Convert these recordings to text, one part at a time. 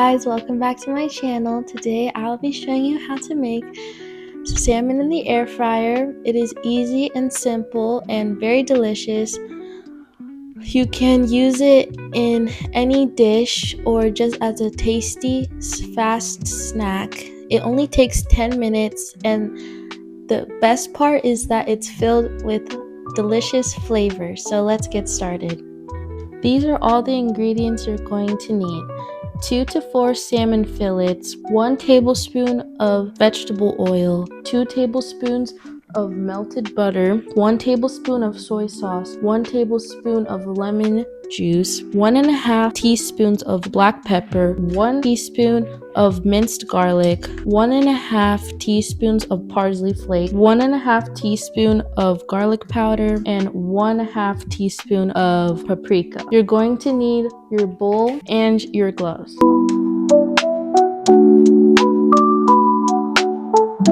guys, welcome back to my channel. Today I'll be showing you how to make salmon in the air fryer. It is easy and simple and very delicious. You can use it in any dish or just as a tasty, fast snack. It only takes 10 minutes, and the best part is that it's filled with delicious flavors. So let's get started. These are all the ingredients you're going to need. 2 to 4 salmon fillets, 1 tablespoon of vegetable oil, 2 tablespoons of melted butter, 1 tablespoon of soy sauce, 1 tablespoon of lemon juice, 1.5 teaspoons of black pepper, 1 teaspoon of minced garlic, 1.5 teaspoons of parsley flakes, 1.5 teaspoon of garlic powder, and 1/2 teaspoon of paprika. You're going to need your bowl and your gloves.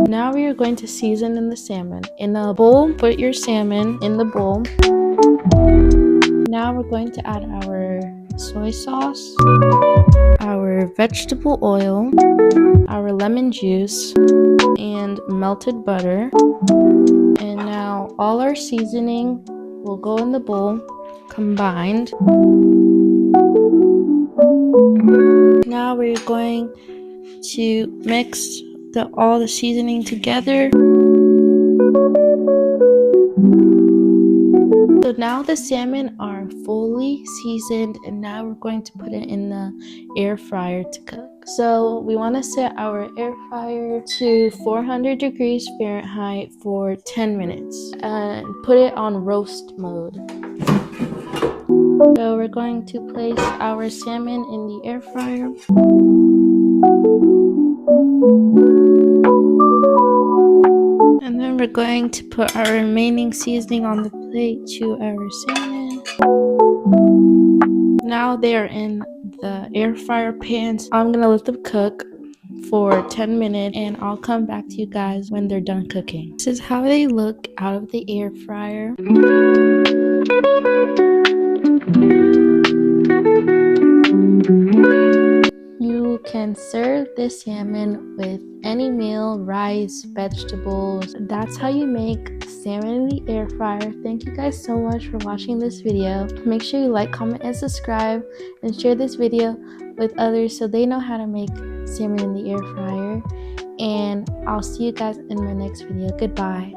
Now we are going to season in the salmon. In a bowl, put your salmon in the bowl. Now we're going to add our soy sauce, our vegetable oil, our lemon juice, and melted butter. And now all our seasoning will go in the bowl, combined. Now we're going to mix all the seasoning together. So now the salmon are fully seasoned, and now we're going to put it in the air fryer to cook. So we want to set our air fryer to 400 degrees Fahrenheit for 10 minutes and put it on roast mode. So we're going to place our salmon in the air fryer. And then we're going to put our remaining seasoning on the plate to our salmon. Now they are in the air fryer pans. I'm gonna let them cook for 10 minutes, and I'll come back to you guys when they're done cooking. This is how they look out of the air fryer. You can serve this salmon with any meal, rice, vegetables. That's how you make salmon in the air fryer. Thank you guys so much for watching this video. Make sure you like, comment, and subscribe, and share this video with others so they know how to make salmon in the air fryer. And I'll see you guys in my next video. Goodbye.